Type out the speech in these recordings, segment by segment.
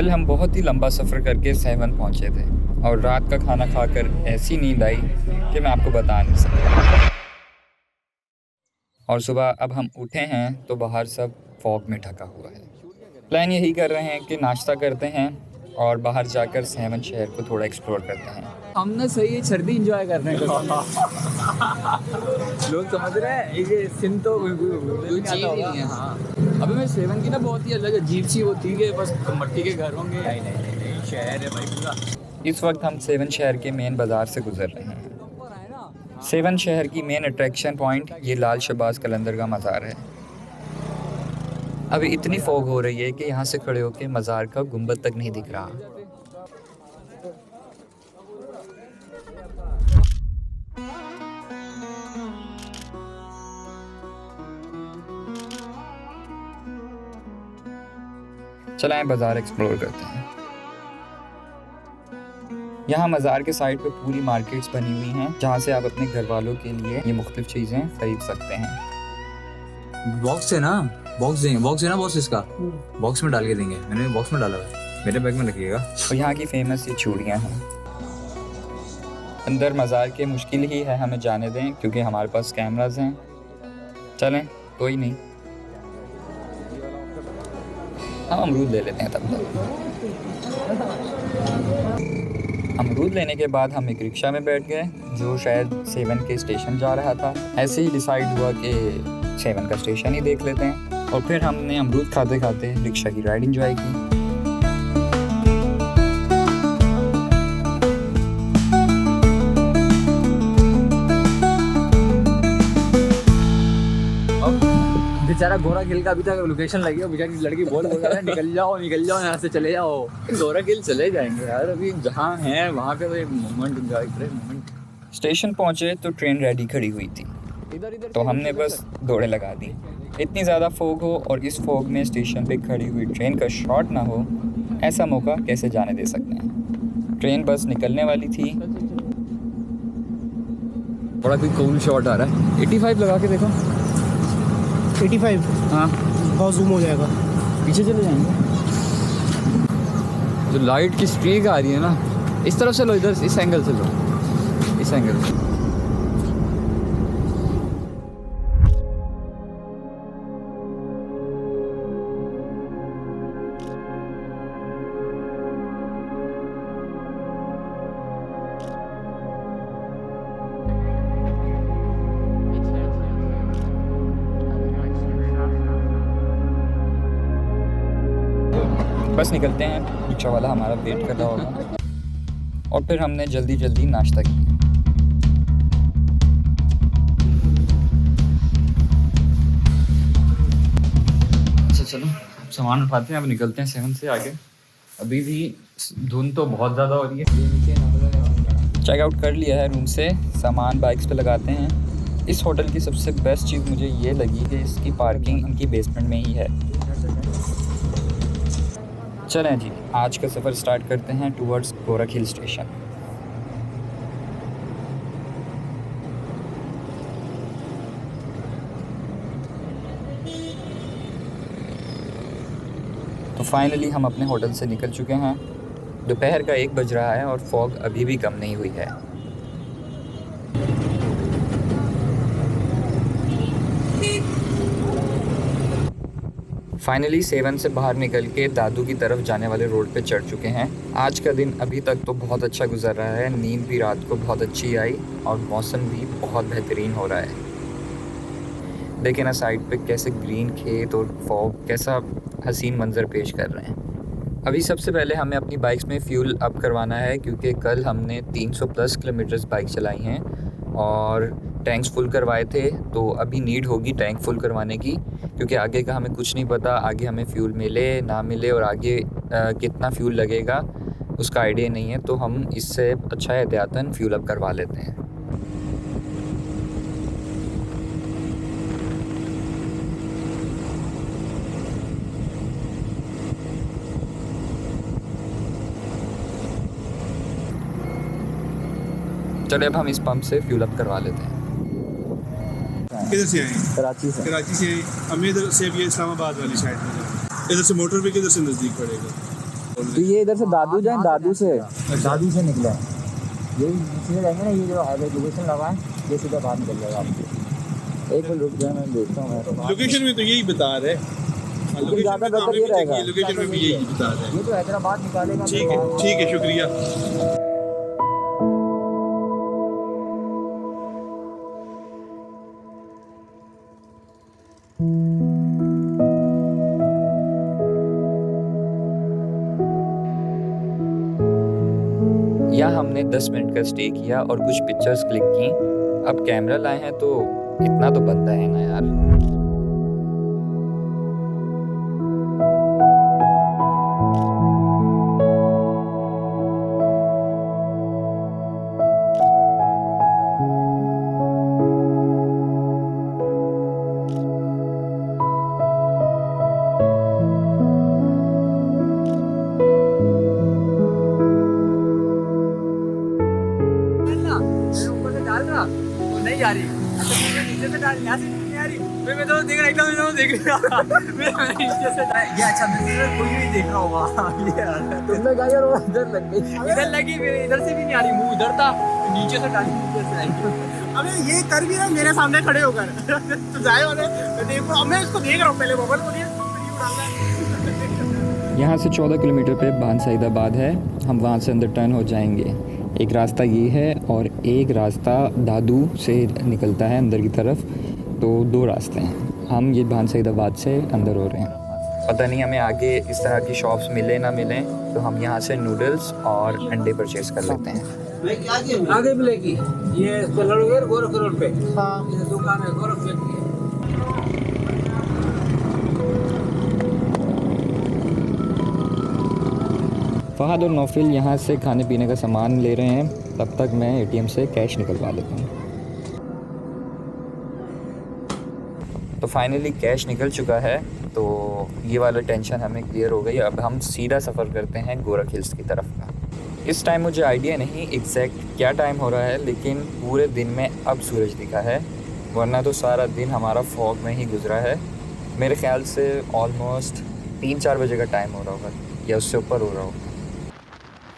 कल हम बहुत ही लंबा सफ़र करके सेवन पहुंचे थे और रात का खाना खाकर ऐसी नींद आई कि मैं आपको बता नहीं सकता। और सुबह अब हम उठे हैं तो बाहर सब फॉग में ढका हुआ है। प्लान यही कर रहे हैं कि नाश्ता करते हैं और बाहर जाकर सेवन शहर को थोड़ा एक्सप्लोर करते हैं। हमने सही सर्दी एंजॉय करने को लोग समझ रहे हैं ये सिम तो कोई चीज़ ही नहीं है। हाँ अभी मैं सेवन की ना बहुत ही अलग अजीब सी होती है कि बस मट्टी के घर होंगे। नहीं शहर है भाई पूरा। इस वक्त हम सेवन शहर के मेन बाज़ार से गुजर रहे हैं। सेवन शहर की मेन अट्रैक्शन पॉइंट ये लाल शहबाज कलंदर का मज़ार है। अभी इतनी फॉग हो रही है कि यहाँ से खड़े होकर मज़ार का गुंबद तक नहीं दिख रहा। चलाएं बाज़ार एक्सप्लोर करते हैं। यहाँ मज़ार के साइड पे पूरी मार्केट्स बनी हुई हैं जहाँ से आप अपने घर वालों के लिए ये मुख्तलिफ चीज़ें खरीद सकते हैं। बॉक्स है ना, बॉक्स देंगे, बॉक्स है ना बॉक्स, इसका बॉक्स में डाल के देंगे। मैंने बॉक्स में डाला है, मेरे बैग में रखिएगा। और यहाँ की फेमस ये चूड़ियाँ हैं। अंदर मज़ार के मुश्किल ही है हमें जाने दें क्योंकि हमारे पास कैमराज हैं। चलें कोई नहीं, हम अमरूद ले लेते हैं तब तक। अमरूद लेने के बाद हम एक रिक्शा में बैठ गए जो शायद सेवन के स्टेशन जा रहा था। ऐसे ही डिसाइड हुआ कि सेवन का स्टेशन ही देख लेते हैं और फिर हमने अमरूद खाते खाते रिक्शा की राइड एंजॉय की। बेचारा गोरा किल का अभी तक लोकेशन लगी है। बेचारी लड़की बोल रहा है निकल जाओ यहाँ से चले जाओ। गोरा किल चले जाएंगे यार, अभी जहाँ हैं वहाँ पे तो एक मोमेंट एंजॉय करें। मोमेंट स्टेशन पहुँचे तो ट्रेन रेडी खड़ी हुई थी तो हमने बस दौड़े लगा दी। इतनी ज़्यादा फोग हो और इस फोग में स्टेशन पे खड़ी हुई ट्रेन का शॉट ना हो, ऐसा मौका कैसे जाने दे सकते हैं। ट्रेन बस निकलने वाली थी। बड़ा कोई कूल शॉट आ रहा है। 85 लगा के देखो। 85 हाँ बहुत जूम हो जाएगा, पीछे चले जाएंगे। जो लाइट की स्ट्रीक आ रही है ना, इस तरफ से लो, इधर इस एंगल से लो, इस एंगल से। बस निकलते हैं, रिक्शा वाला हमारा वेट कर रहा होगा। और फिर हमने जल्दी जल्दी नाश्ता किया। अच्छा चलो सामान उठाते हैं, अब निकलते हैं सेवन से आगे। अभी भी धुंध तो बहुत ज़्यादा हो रही है। चेकआउट कर लिया है रूम से, सामान बाइक्स पे लगाते हैं। इस होटल की सबसे बेस्ट चीज़ मुझे ये लगी कि इसकी पार्किंग इनकी बेसमेंट में ही है। चलें जी, आज का सफ़र स्टार्ट करते हैं टूवर्ड्स गोरख हिल स्टेशन। तो फाइनली हम अपने होटल से निकल चुके हैं। दोपहर का 1 बज रहा है और फॉग अभी भी कम नहीं हुई है। फाइनली सेवन से बाहर निकल के दादू की तरफ जाने वाले रोड पे चढ़ चुके हैं। आज का दिन अभी तक तो बहुत अच्छा गुजर रहा है। नींद भी रात को बहुत अच्छी आई और मौसम भी बहुत बेहतरीन हो रहा है। देखें ना साइड पे कैसे ग्रीन खेत और फॉग कैसा हसीन मंजर पेश कर रहे हैं। अभी सबसे पहले हमें अपनी बाइक्स में फ्यूल अप करवाना है क्योंकि कल हमने 300+ किलोमीटर्स बाइक चलाई हैं और टैंक्स फुल करवाए थे। तो अभी नीड होगी टैंक फुल करवाने की क्योंकि आगे का हमें कुछ नहीं पता, आगे हमें फ्यूल मिले ना मिले और आगे कितना फ्यूल लगेगा उसका आइडिया नहीं है। तो हम इससे अच्छा एहतियातन फ्यूल अप करवा लेते हैं। चलिए अब हम इस पंप से फ्यूल अप करवा लेते हैं। किधर से आए? कराची से। कराची से हमें इधर से भी इस्लामाबाद वाली साइड में, इधर से मोटर पे किधर से नज़दीक पड़ेगा? तो ये इधर से दादू जाए, दादू से निकले ये सीधे जाएंगे ना, ये जो हाईवे लोकेशन लगा है ये सीधा बाहर निकल जाएगा आपको। एक मिनट रुक जाए, मैं देखता हूँ। लोकेशन में तो यही बता रहे तो ज़्यादा बेहतर ये रहेगा। लोकेशन में भी यही बता रहे हैं। ये तो हैदराबाद निकालेगा। ठीक है शुक्रिया। यहाँ हमने 10 मिनट का स्टे किया और कुछ पिक्चर्स क्लिक की। अब कैमरा लाए हैं तो इतना तो बनता है ना यार। नहीं आ रही, नीचे से डाल, यहाँ से नहीं आ रही। मैं तो देख रहा एकदम, देख रहा मैं नीचे से ये अच्छा कोई नहीं देख रहा होगा। तुमने कहा यार वो इधर लग गई, इधर लगी, फिर इधर से भी नहीं आ रही, मुंह उधर था, नीचे से डाली, नीचे से आई। अबे ये कर भी रहा मेरे सामने खड़े होकर तो जाए वाले देखो, मैं इसको देख रहा हूँ पहले मोबाइल को दिया। यहाँ से 14 किलोमीटर पे बान सईदाबाद है। हम वहाँ से अंदर टर्न हो जाएंगे। एक रास्ता ये है और एक रास्ता दादू से निकलता है अंदर की तरफ, तो 2 रास्ते हैं। हम ये बान सईदाबाद से अंदर हो रहे हैं। पता नहीं हमें आगे इस तरह की शॉप्स मिले ना मिलें, तो हम यहाँ से नूडल्स और अंडे परचेज़ कर लेते हैं। आगे मिलेगी ये गोरख रोड पे। हाँ, दुकान है गोरख की। फहद और नौफिल यहाँ से खाने पीने का सामान ले रहे हैं, तब तक मैं एटीएम से कैश निकलवा लेता हूँ। तो फाइनली कैश निकल चुका है, तो ये वाला टेंशन हमें क्लियर हो गई। अब हम सीधा सफ़र करते हैं गोरख हिल्स की तरफ का। इस टाइम मुझे आइडिया नहीं एग्जैक्ट क्या टाइम हो रहा है, लेकिन पूरे दिन में अब सूरज दिखा है, वरना तो सारा दिन हमारा फॉग में ही गुजरा है। मेरे ख्याल से ऑलमोस्ट 3-4 बजे का टाइम हो रहा होगा या उससे ऊपर हो रहा होगा।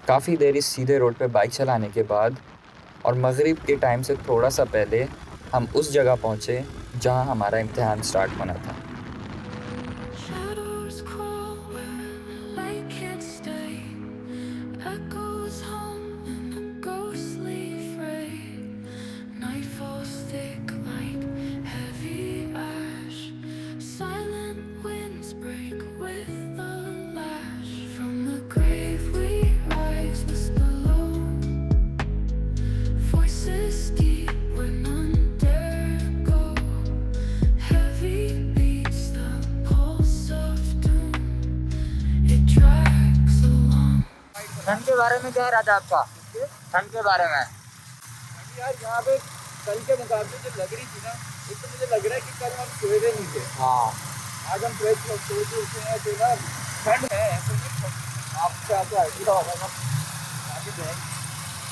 काफ़ी देर इस सीधे रोड पे बाइक चलाने के बाद और मगरिब के टाइम से थोड़ा सा पहले हम उस जगह पहुँचे जहाँ हमारा इम्तिहान स्टार्ट होना था। ठंड के बारे में क्या है राजा आपका? ठंड के बारे में यार यहाँ पे कल के मुकाबले जो लग रही थी ना, एक तो मुझे लग रहा है कि कल हम सोए नहीं थे। हाँ, आज हम फ्रेश सोए थे, उठे हैं तो ना ठंड है ऐसे नहीं। आपसे आगे आइडिया होगा ना, आगे जाएंगे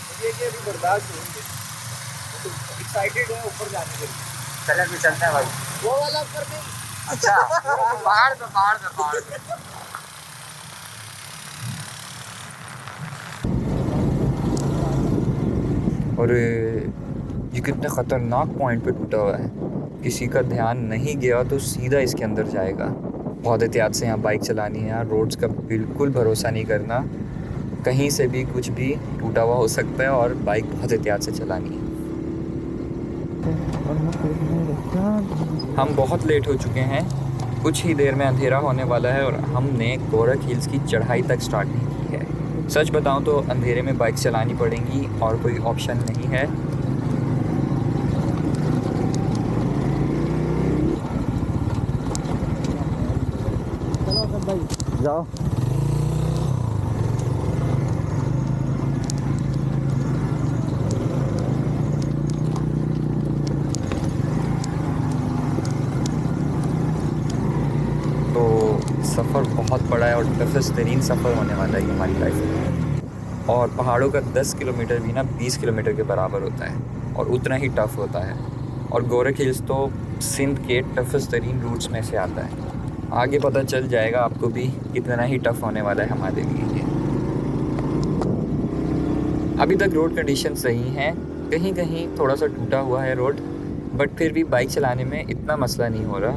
मुझे कि अभी बर्दाश्त होंगे, तो एक्साइटेड है ऊपर जाने के लिए। चले भी चलते हैं भाई। वो वाला कर दे। अच्छा पहाड़ पे। और ये कितने ख़तरनाक पॉइंट पे टूटा हुआ है, किसी का ध्यान नहीं गया तो सीधा इसके अंदर जाएगा। बहुत एहतियात से यहाँ बाइक चलानी है यार, रोड्स का बिल्कुल भरोसा नहीं करना, कहीं से भी कुछ भी टूटा हुआ हो सकता है और बाइक बहुत एहतियात से चलानी है। हम बहुत लेट हो चुके हैं, कुछ ही देर में अंधेरा होने वाला है और हमने गोरख हिल्स की चढ़ाई तक स्टार्ट नहीं की है। सच बताऊं तो अंधेरे में बाइक चलानी पड़ेगी और कोई ऑप्शन नहीं है। जाओ। तो सफ़र बहुत बड़ा है और टफेस्ट तरीन सफ़र होने वाला है हमारी लाइफ में। और पहाड़ों का 10 किलोमीटर भी ना 20 किलोमीटर के बराबर होता है और उतना ही टफ़ होता है। और गोरख हिल्स तो सिंध के टफेस्ट तरीन रूट्स में से आता है। आगे पता चल जाएगा आपको भी कितना ही टफ़ होने वाला है हमारे लिए। अभी तक रोड कंडीशन सही हैं, कहीं कहीं थोड़ा सा टूटा हुआ है रोड, बट फिर भी बाइक चलाने में इतना मसला नहीं हो रहा।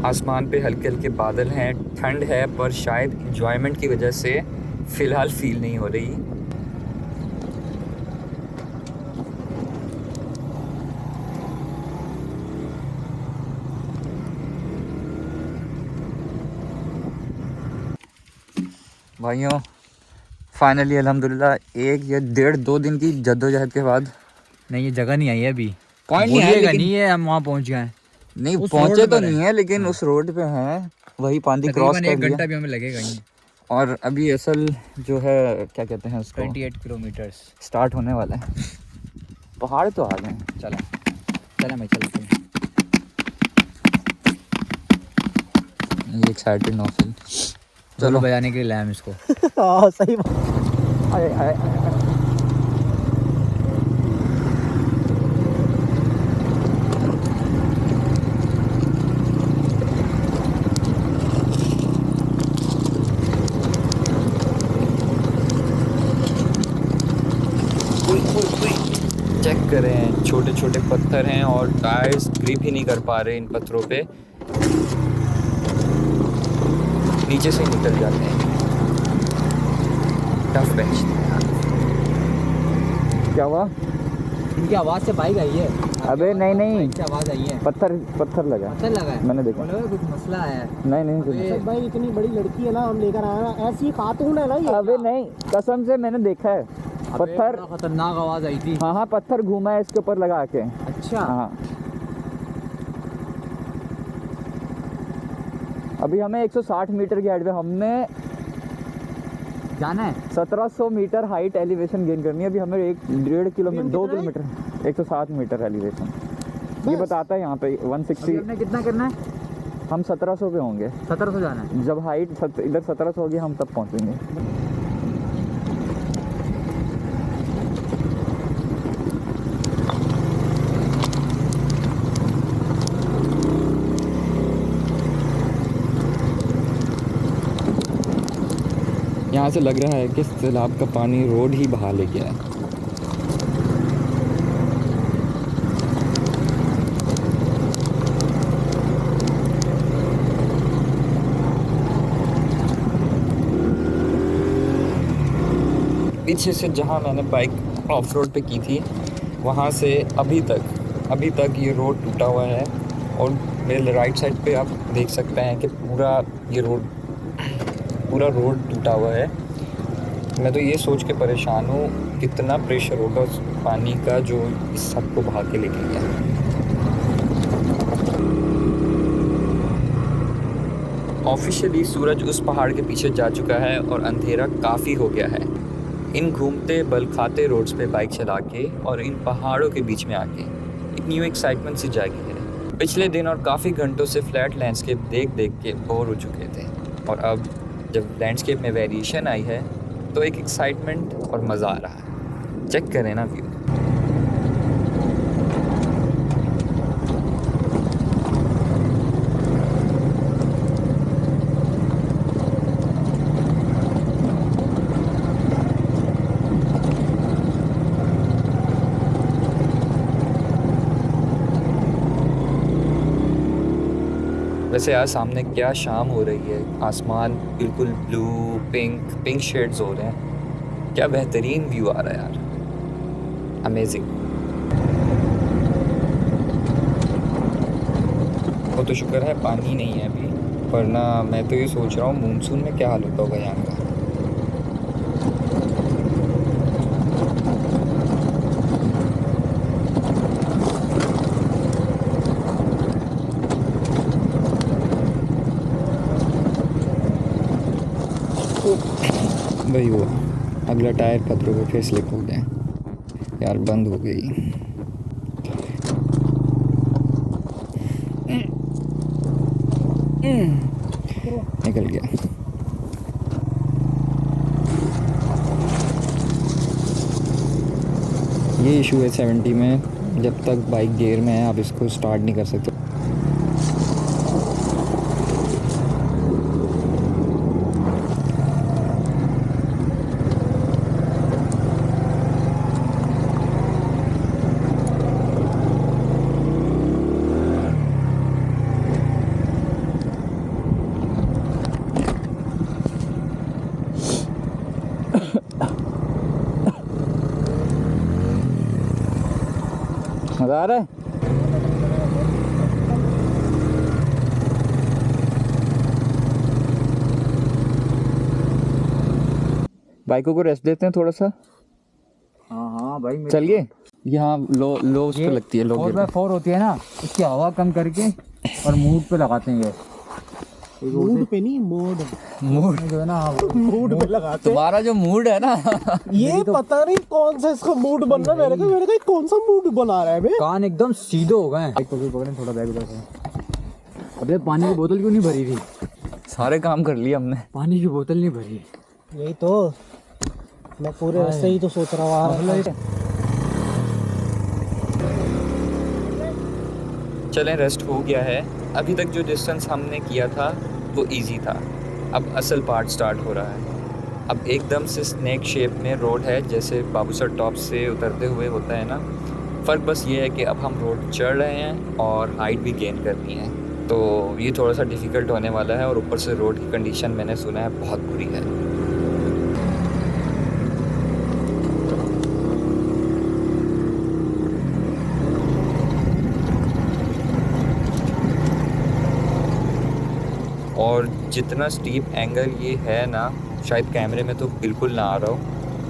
आसमान पे हल्के हल्के बादल हैं, ठंड है, पर शायद एंजॉयमेंट की वजह से फ़िलहाल फील नहीं हो रही। भाइयों फाइनली अल्हम्दुलिल्लाह 1 या 1.5 2 दिन की जद्दोजहद के बाद, नहीं ये जगह नहीं आई है अभी, पॉइंट नहीं है लेकिन, नहीं है, हम वहाँ पहुँच गए हैं। नहीं उस पहुंचे रोड तो पर है। नहीं है लेकिन हाँ। उस रोड पे हैं, वही पांदी क्रॉस तकरीबन कर 1 लिया। घंटा भी हमें लगेगा ही। और अभी असल जो है क्या कहते हैं उसको, 28 किलोमीटर्स स्टार्ट होने वाला है। पहाड़ तो आ गए हैं। चला चला मैं चलता हूँ। ये एक्साइटेड नौफिल, चलो बजाने के लिए लाया हम इसको। हाँ सही बात। आए, आए, आए, आए। चेक करें, छोटे छोटे पत्थर हैं और टायर्स ग्रिप ही नहीं कर पा रहे इन पत्थरों पे, नीचे से निकल जाते हैं। Tough bench. क्या हुआ? इनकी आवाज़ से बाइक आई है। अबे नहीं नहीं, इनकी आवाज़ आई है। पत्थर पत्थर लगा। पत्थर लगा है, मैंने देखा। बोलो कुछ मसला है। नहीं नहीं कुछ नहीं। भाई इतनी बड़ी लड़की है ना, हम लेकर आए ना, ऐसी खातून है ना ये। अबे नहीं, कसम से मैंने देखा है पत्थर। बड़ा खतरनाक आवाज़ आई थी। हाँ हाँ, पत्थर घूमा है इसके ऊपर लगा के। अच्छा हाँ, अभी हमें 160 मीटर की हाइट पे, हमने जाना है। 1700 मीटर हाइट एलिवेशन गेन करनी है। अभी हमें 1.5 किलोमीटर 2 किलोमीटर 107 मीटर एलिवेशन ये बताता है यहाँ पे। अभी 160 हमने कितना करना है? हम 1700 पे होंगे 1700 जाना है। जब हाइट इधर 1700 होगी हम तब पहुँचेंगे। यहाँ से लग रहा है कि सैलाब का पानी रोड ही बहा ले गया है। पीछे से जहाँ मैंने बाइक ऑफ रोड पे की थी, वहाँ से अभी तक ये रोड टूटा हुआ है। और मेरे राइट साइड पे आप देख सकते हैं कि पूरा रोड टूटा हुआ है। मैं तो ये सोच के परेशान हूँ कितना प्रेशर होगा उस पानी का जो इस सब को बहा के लेके गया। ऑफिशियली सूरज उस पहाड़ के पीछे जा चुका है और अंधेरा काफ़ी हो गया है। इन घूमते बल खाते रोड्स पे बाइक चला के और इन पहाड़ों के बीच में आके एक न्यू एक्साइटमेंट सी जागी है। पिछले दिन और काफ़ी घंटों से फ्लैट लैंडस्केप देख के बोर हो चुके थे, और अब जब लैंडस्केप में वेरिएशन आई है तो एक एक्साइटमेंट और मज़ा आ रहा है। चेक करें ना व्यू। वैसे आज सामने क्या शाम हो रही है, आसमान बिल्कुल ब्लू पिंक शेड्स हो रहे हैं। क्या बेहतरीन व्यू आ रहा है यार, अमेजिंग। वो तो शुक्र है पानी नहीं है अभी, वरना मैं तो ये सोच रहा हूँ मानसून में क्या हाल होता होगा यहाँ का। वही हुआ, अगला टायर पत्थरों पे फिर स्लिप हो गया यार, बंद हो गई। निकल गया। ये इशू है 70 में, जब तक बाइक गियर में है आप इसको स्टार्ट नहीं कर सकते। मज़ा आ रहा है? बाइकों को रेस्ट देते हैं थोड़ा सा। हाँ भाई चलिए, यहाँ लो उस पे लगती है, लो 4x4 होती है ना, इसकी हवा कम करके और मूड पे लगाते हैं ये। मूड पे नहीं, मूड जो है ना, मूड पे लगाते हैं। तुम्हारा जो मूड है ना ये पता नहीं कौन सा इसका मूड बन रहा है। मेरे का कौन सा मूड बना रहा है बे? कान एकदम सीधे हो गए। बाइक पकड़े थोड़ा, बैग उधर से। अबे पानी की बोतल क्यों नहीं भरी थी? सारे काम कर लिए हमने। पानी की बोतल नहीं भरी। यही तो मैं पूरे रास्ते ही तो सोच रहा हूँ। चलें, रेस्ट हो गया है। अभी तक जो डिस्टेंस हमने किया था वो इजी था। अब असल पार्ट स्टार्ट हो रहा है। अब एकदम से स्नैक शेप में रोड है, जैसे बाबूसर टॉप से उतरते हुए होता है ना। फ़र्क बस ये है कि अब हम रोड चढ़ रहे हैं और हाइट भी गेन करनी है, तो ये थोड़ा सा डिफ़िकल्ट होने वाला है। और ऊपर से रोड की कंडीशन मैंने सुना है बहुत बुरी है। और जितना स्टीप एंगल ये है ना, शायद कैमरे में तो बिल्कुल ना आ रहा हो।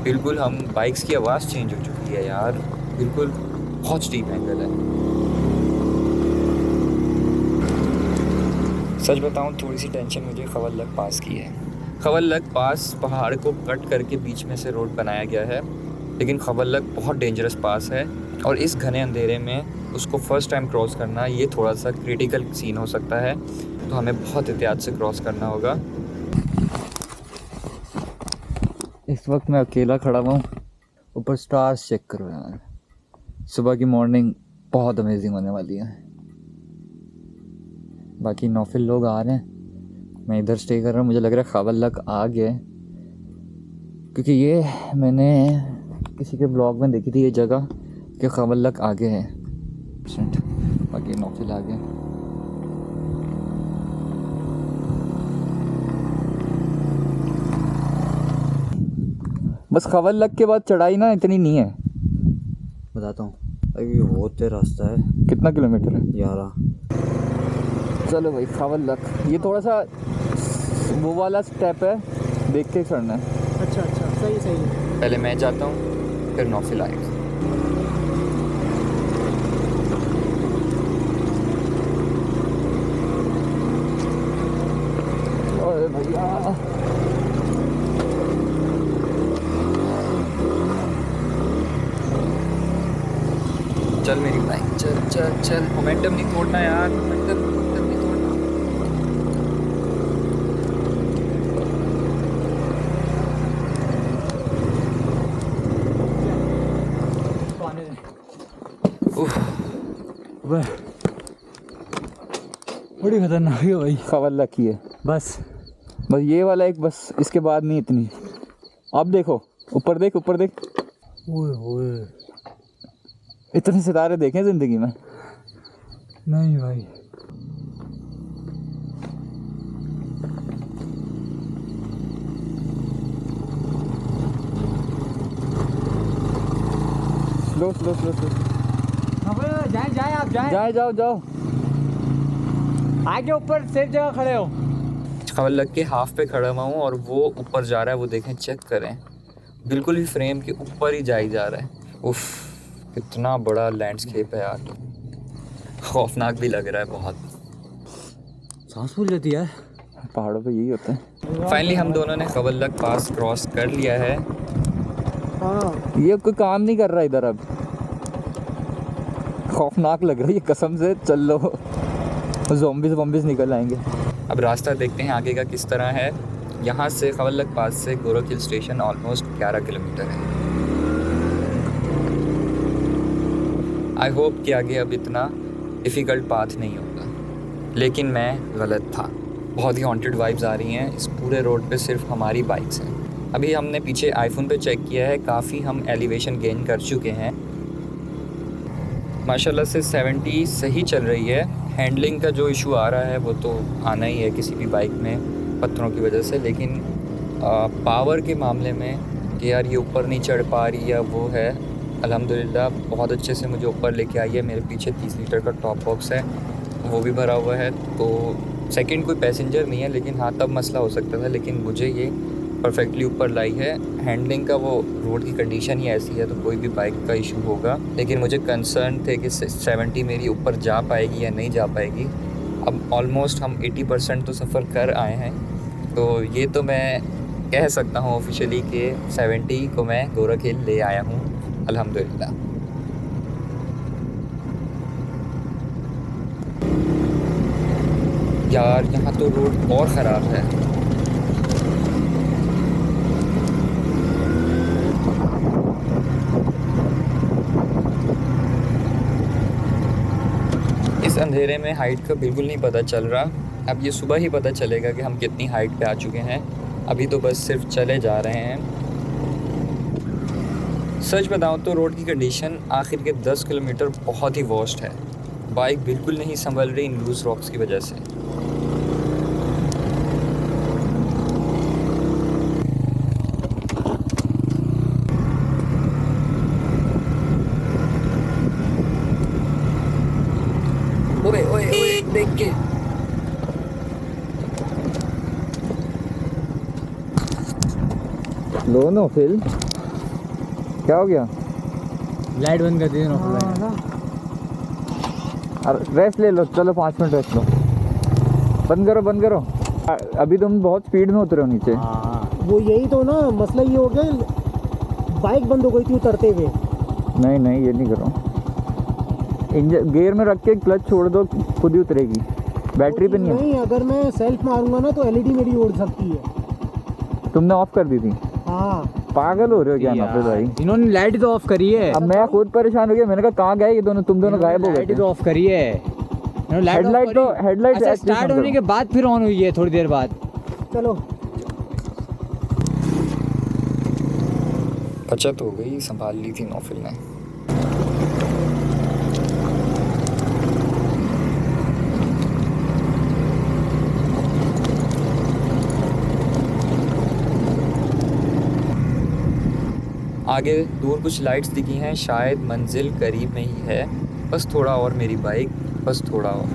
बिल्कुल हम बाइक्स की आवाज़ चेंज हो चुकी है यार, बिल्कुल बहुत स्टीप एंगल है। सच बताऊं, थोड़ी सी टेंशन मुझे खवल्लक पास की है। खवल्लक पास पहाड़ को कट करके बीच में से रोड बनाया गया है, लेकिन खवल्लक बहुत डेंजरस पास है और इस घने अंधेरे में उसको फर्स्ट टाइम क्रॉस करना ये थोड़ा सा क्रिटिकल सीन हो सकता है, तो हमें बहुत एहतियात से क्रॉस करना होगा। इस वक्त मैं अकेला खड़ा हुआ हूँ। ऊपर स्टार्स चेक करो यार, सुबह की मॉर्निंग बहुत अमेजिंग होने वाली है। बाकी नौफिल लोग आ रहे हैं, मैं इधर स्टे कर रहा हूँ। मुझे लग रहा है खवल्लक आ गया है, क्योंकि ये मैंने किसी के ब्लॉग में देखी थी ये जगह कि खवल्लक आगे है। बाकी नौफिल आ गए। बस खवल्लक के बाद चढ़ाई ना इतनी नहीं है। बताता हूँ, अभी होते रास्ता है। कितना किलोमीटर है? 11। चलो भाई, खवल्लक ये थोड़ा सा वो वाला स्टेप है, देख के चढ़ना है। अच्छा सही है। पहले मैं जाता हूँ, फिर नौफिल आएगा। अरे भैया, चल मेरी बाइक, चल चल चल। मोमेंटम नहीं तोड़ना यार, मोमेंटम नहीं तोड़ना। बड़ी खतरनाक है भाई। खवल्लक ही है बस ये वाला एक, बस इसके बाद नहीं इतनी। अब देखो ऊपर देख, ऊपर देख। ओए इतने सितारे देखे जिंदगी में? नहीं भाई। स्लो। जाए आप जाओ। आगे ऊपर सेफ जगह खड़े हो। खवल्लक के हाफ पे खड़ा हुआ हूँ और वो ऊपर जा रहा है। वो देखें, चेक करें, बिल्कुल ही फ्रेम के ऊपर ही जा रहा है। उफ, कितना बड़ा लैंडस्केप है यार, खौफनाक भी लग रहा है बहुत। सांस फूल जाती है। पहाड़ों पे यही होता है। फाइनली हम दोनों ने खवल्लक पास क्रॉस कर लिया है। हाँ, ये कोई काम नहीं कर रहा इधर, अब खौफनाक लग रही है कसम से। चल लो, ज़ॉम्बीज़ निकल आएंगे। अब रास्ता देखते हैं आगे का किस तरह है। यहाँ से खवल्लक पास से Gorakh hill station almost 11 kilometre है। आई होप कि आगे अब इतना डिफ़िकल्ट पाथ नहीं होगा, लेकिन मैं गलत था। बहुत ही हॉन्टेड वाइब्स आ रही हैं। इस पूरे रोड पे सिर्फ हमारी बाइक्स हैं। अभी हमने पीछे आईफोन पे चेक किया है, काफ़ी हम एलिवेशन गेन कर चुके हैं। माशाल्लाह से 70 सही चल रही है। हैंडलिंग का जो इशू आ रहा है वो तो आना ही है किसी भी बाइक में पत्थरों की वजह से, लेकिन पावर के मामले में कि यार ये ऊपर नहीं चढ़ पा रही या वो है, अल्हम्दुलिल्लाह बहुत अच्छे से मुझे ऊपर लेके आई है। मेरे पीछे 30 लीटर का टॉप बॉक्स है, वो भी भरा हुआ है। तो सेकंड कोई पैसेंजर नहीं है, लेकिन हाँ तब मसला हो सकता था, लेकिन मुझे ये परफेक्टली ऊपर लाई है। हैंडलिंग का वो रोड की कंडीशन ही ऐसी है तो कोई भी बाइक का इशू होगा, लेकिन मुझे कंसर्न थे कि 70 मेरी ऊपर जा पाएगी या नहीं जा पाएगी। अब ऑलमोस्ट हम 80% तो सफ़र कर आए हैं, तो ये तो मैं कह सकता हूँ ऑफिशियली कि 70 को मैं गोरखिल ले आया हूँ अल्हम्दुलिल्लाह। यार यहाँ तो रोड और ख़राब है। इस अंधेरे में हाइट का बिल्कुल नहीं पता चल रहा। अब ये सुबह ही पता चलेगा कि हम कितनी हाइट पे आ चुके हैं। अभी तो बस सिर्फ चले जा रहे हैं। सच बताऊं तो रोड की कंडीशन आखिर के 10 किलोमीटर बहुत ही वर्स्ट है। बाइक बिल्कुल नहीं संभल रही इन लूज रॉक्स की वजह से। ओए ओए ओए देख के। लो नो फिल, क्या हो गया? लाइट बंद कर दी रेस्ट ले लो, चलो 5 मिनट रेस्ट लो। बंद करो बंद करो। अभी तुम बहुत स्पीड में उतरे हो नीचे। वो यही तो ना मसला, ये हो गया बाइक बंद हो गई थी उतरते हुए। नहीं नहीं ये नहीं करो। इंजन गियर में रख के क्लच छोड़ दो, खुद ही उतरेगी। बैटरी पे नहीं है। नहीं, अगर मैं सेल्फ मारूंगा ना तो एलईडी मेरी उड़ सकती है। तुमने ऑफ कर दी थी? हाँ। पागल हो रहे हो क्या नाफिज भाई? इन्होंने लाइट तो ऑफ करी है। अब मैं खुद परेशान हो गया। मैंने कहा कहाँ गए ये दोनों? तुम दोनों गायब हो गए लाइट तो ऑफ करी है। हेडलाइट तो हेडलाइट स्टार्ट होने के बाद फिर ऑन हुई है थोड़ी देर बाद। चलो बचत हो गई, संभाल ली थी नौफिल ने। आगे दूर कुछ लाइट्स दिखी हैं, शायद मंजिल करीब में ही है। बस थोड़ा और मेरी बाइक, बस थोड़ा और।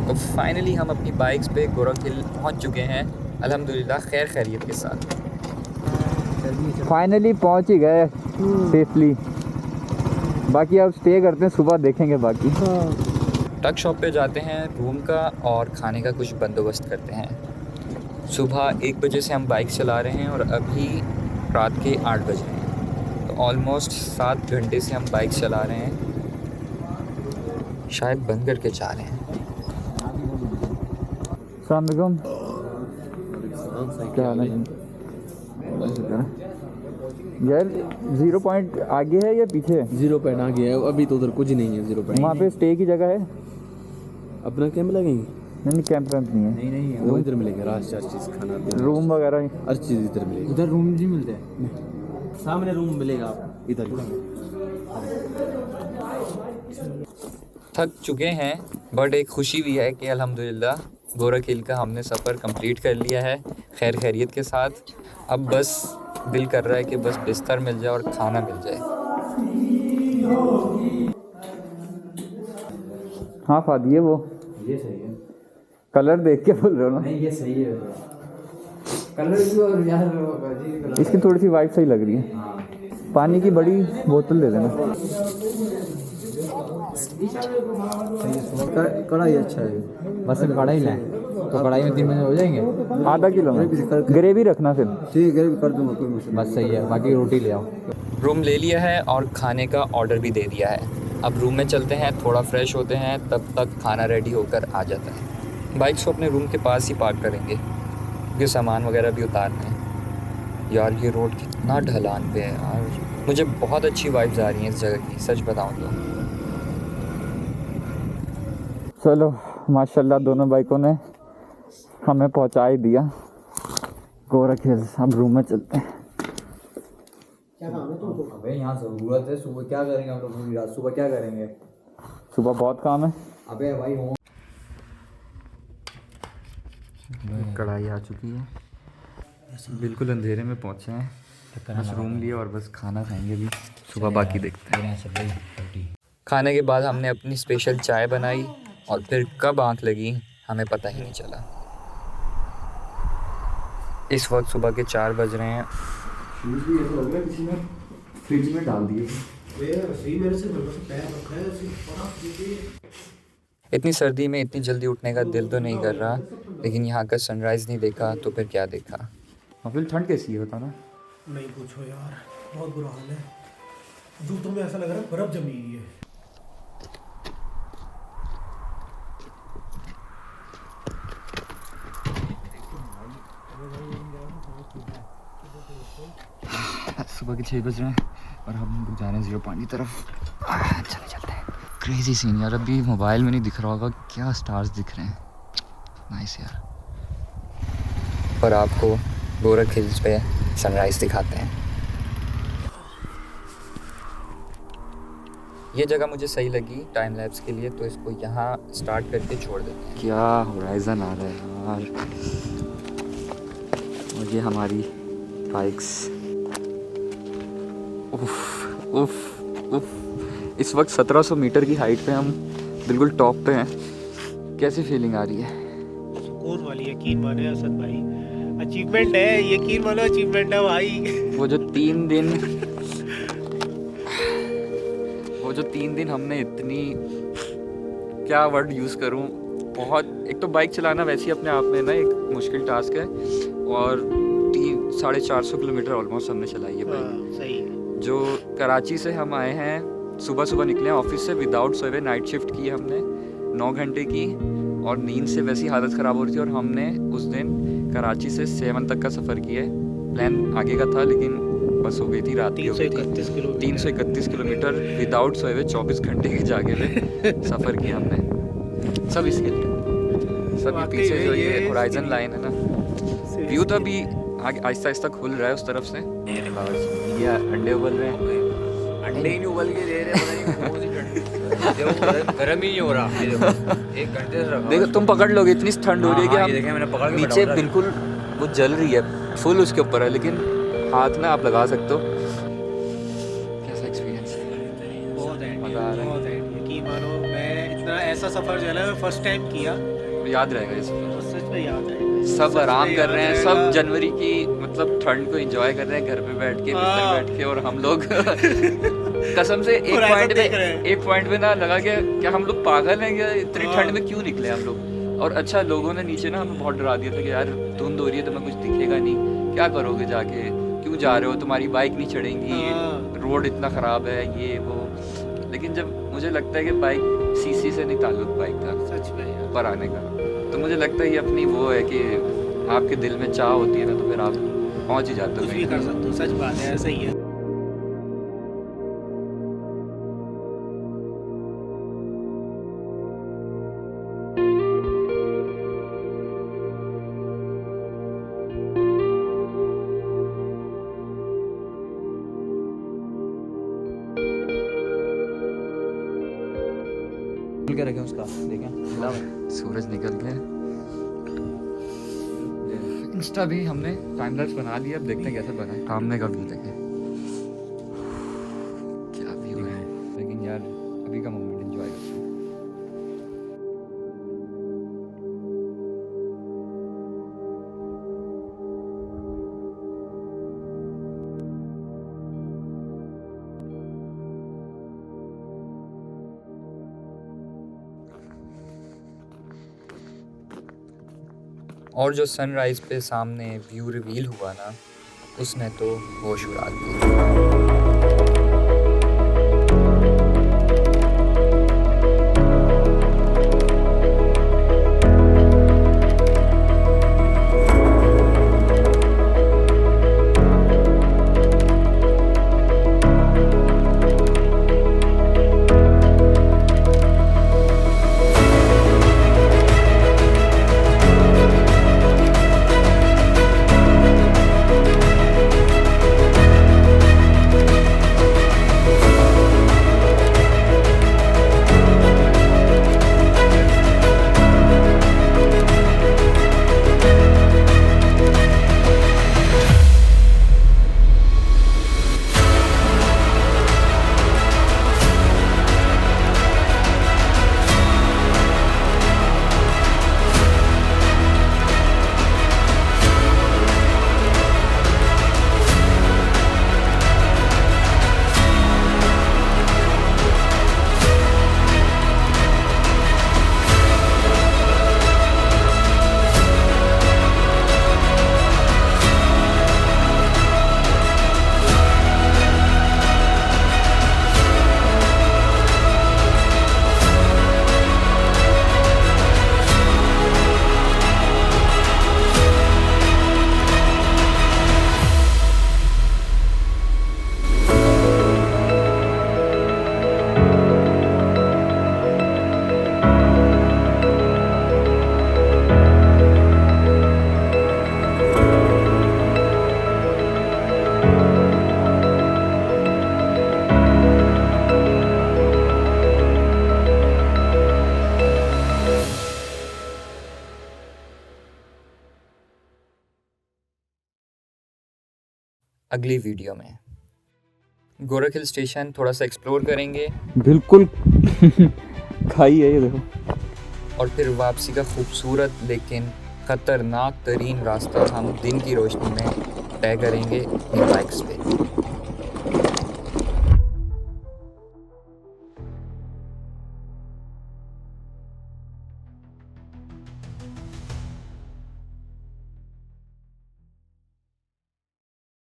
तो फाइनली हम अपनी बाइक्स पे गोरखिल पहुंच चुके हैं अल्हम्दुलिल्लाह खैर खैरियत के साथ। फाइनली पहुंच ही गए सेफली। बाकी अब स्टे करते हैं, सुबह देखेंगे बाकी। टक शॉप पे जाते हैं, रूम का और खाने का कुछ बंदोबस्त करते हैं। सुबह 1 बजे से हम बाइक चला रहे हैं और अभी रात के 8 बजे हैं, तो ऑलमोस्ट 7 घंटे से हम बाइक चला रहे हैं। शायद बंद करके जा रहे हैं। अस्सलाम वालेकुम, क्या हाल है यार? 0 पॉइंट आगे है या पीछे है? 0 पॉइंट आगे है, अभी तो उधर कुछ नहीं है। 0 पॉइंट वहाँ पे स्टे की जगह है? अपना कैंप लगेंगे? नहीं कैंप वैम्प नहीं है। नहीं वो इधर मिलेगा, रात हर चीज़ खाना पीना रूम वगैरह हर चीज़ इधर मिलेगी। उधर रूम नहीं मिलते। सामने रूम मिलेगा आप इधर। थक चुके हैं, बट एक खुशी भी है कि अल्हम्दुलिल्लाह गोरखिल का हमने सफ़र कंप्लीट कर लिया है खैर खैरियत के साथ। अब बस दिल कर रहा है कि बस बिस्तर मिल जाए और खाना मिल जाए। हाँ फादी है वो, ये सही है। कलर देख के बोल रहे हो ना? नहीं ये सही है कलर भी। और यार इसकी थोड़ी सी वाइट सही लग रही है। पानी की बड़ी बोतल दे देना। कढ़ाई अच्छा है। बस कढ़ाई लाए तो कढ़ाई में 3 बजे हो जाएंगे। आधा किलो में ग्रेवी रखना फिर। ठीक है, कर दूँगा, कोई मसला बस सही है, बाकी रोटी ले आओ। रूम ले लिया है और खाने का ऑर्डर भी दे दिया है। अब रूम में चलते हैं, थोड़ा फ्रेश होते हैं, तब तक खाना रेडी होकर आ जाता है। बाइक्स को अपने रूम के पास ही पार्क करेंगे क्योंकि सामान वगैरह भी उतारना है। यार ये रोड कितना ढलान पे है यार, मुझे बहुत अच्छी वाइब्स आ रही हैं इस जगह की, सच बताऊं तो। चलो माशाल्लाह दोनों बाइकों ने हमें पहुंचा ही दिया गोरखिल। अब रूम में चलते हैं। अबे यहाँ ज़रूरत है, सुबह क्या करेंगे हम लोग? पूरी रात सुबह क्या करेंगे? सुबह बहुत काम है। अबे भाई हो कढ़ाई आ चुकी है, बिल्कुल अंधेरे में पहुंचे हैं, बस रूम लिया और बस खाना खाएंगे अभी, सुबह बाकी देखते हैं। खाने के बाद हमने अपनी स्पेशल चाय बनाई और फिर कब आंख लगी हमें पता ही नहीं चला। इस वक्त सुबह के 4 बज रहे हैं। शूज़ भी ऐसा लग रहा है किसी ने फ्रिज में डाल दिए। इतनी सर्दी में इतनी जल्दी उठने का दिल तो नहीं कर रहा, लेकिन यहाँ का सनराइज़ नहीं देखा तो फिर क्या देखा। और फिर ठंड कैसी होता ना? नहीं पूछो यार, बहुत बुरा हाल है। जूतों में ऐसा लग रहा है बर्फ जमी हुई है। सुबह के 6 बज रहे हैं और हम लोग जा रहे हैं ज़ीरो पॉइंट की तरफ। चले चलते हैं। क्रेजी सीन यार, अभी मोबाइल में नहीं दिख रहा होगा, क्या स्टार्स दिख रहे हैं। नाइस यार। और आपको गोरख हिल्स पे सनराइज़ दिखाते हैं। ये जगह मुझे सही लगी टाइम लैप्स के लिए, तो इसको यहाँ स्टार्ट करके छोड़ देते हैं। क्या होराइजन आ रहा है यार। और ये हमारी बाइक्स। उफ उफ उफ। इस वक्त 1700 मीटर की हाइट पे हम बिल्कुल टॉप पे हैं। कैसी फीलिंग आ रही है? सुकून वाली, यकीन माने असद भाई, अचीवमेंट है, यकीन मानो अचीवमेंट है भाई। वो जो 3 दिन हमने इतनी, क्या वर्ड यूज़ करूं, बहुत, एक तो बाइक चलाना वैसे ही अपने आप में ना एक मुश्किल टास्क है, और 300-450 किलोमीटर ऑलमोस्ट हमने चलाई है बाइक। सही है। जो कराची से हम आए हैं, सुबह निकले हैं ऑफिस से विदाउट सोए हुए, नाइट शिफ्ट की हमने 9 घंटे की, और नींद से वैसी हालत ख़राब हो रही थी। और हमने उस दिन कराची से 7 तक का सफ़र किया है। प्लान आगे का था लेकिन बस हो गई थी, रात की हो गई थी। 331 किलोमीटर विदाउट सोए हुए 24 घंटे की जागे हुए सफ़र किया हमने, सब इसके लिए। सब ये पीछे जो ये होराइजन लाइन है ना, व्यू तो अभी आगे आहिस्ता आहिस्ता खुल रहा है उस तरफ से। ये अंडे उबल रहे हैं। अंडे ही नहीं उबल के दे रहे, गर्म ही नहीं हो रहा। 1 घंटे से देखो तुम पकड़ लोगे, इतनी ठंड हो रही है कि हम देखें, मैंने पकड़ के नीचे बिल्कुल वो जल रही है, फुल उसके ऊपर है, लेकिन हाथ में आप लगा सकते हो। कैसा एक्सपीरियंस है? बहुत है, मज़ा आ रहा है। बहुत है। यकीन मानो मैं इतना ऐसा सफ़र जो है ना, मैं फर्स्ट टाइम किया, याद रहेगा ये सफर। तो सच में याद है। सब आराम कर रहे हैं, सब जनवरी की मतलब ठंड को एंजॉय कर रहे हैं, घर पे बैठ के, बिस्तर बैठ के, और हम लोग कसम से एक पॉइंट पे ना लगा कि क्या हम लोग पागल हैं क्या, इतनी ठंड में क्यों निकले हम लोग। और अच्छा, लोगों ने नीचे ना हमें बहुत डरा दिया था कि यार धुंध हो रही है, तुम्हें कुछ दिखेगा नहीं, क्या करोगे जाके, क्यों जा रहे हो, तुम्हारी बाइक नहीं चढ़ेंगी, रोड इतना ख़राब है, ये वो। लेकिन जब मुझे लगता है कि बाइक सीसी से नहीं ताल्लुक बाइक का, सच में यार। ऊपर आने का, तो मुझे लगता है ये अपनी वो है कि आपके दिल में चाह होती है ना, तो फिर आप पहुंच ही जाते हो, कुछ भी कर सकते हो। सच बात है, सही है। के रखें उसका, देखें सूरज निकल गया। इंस्टा भी हमने टाइम लैप्स बना लिया, अब देखते हैं कैसे बना है। सामने का व्यू देखें, क्या व्यू है। लेकिन यार अभी का मोमेंट एंजॉय करते हैं। और जो सनराइज़ पे सामने व्यू रिवील हुआ ना, उसने तो होश उड़ा दिया। अगली वीडियो में। गोरख हिल स्टेशन थोड़ा सा एक्सप्लोर करेंगे बिल्कुल खाई है ये देखो। और फिर वापसी का खूबसूरत लेकिन ख़तरनाक तरीन रास्ता हम दिन की रोशनी में तय करेंगे अपनी बाइक्स पे।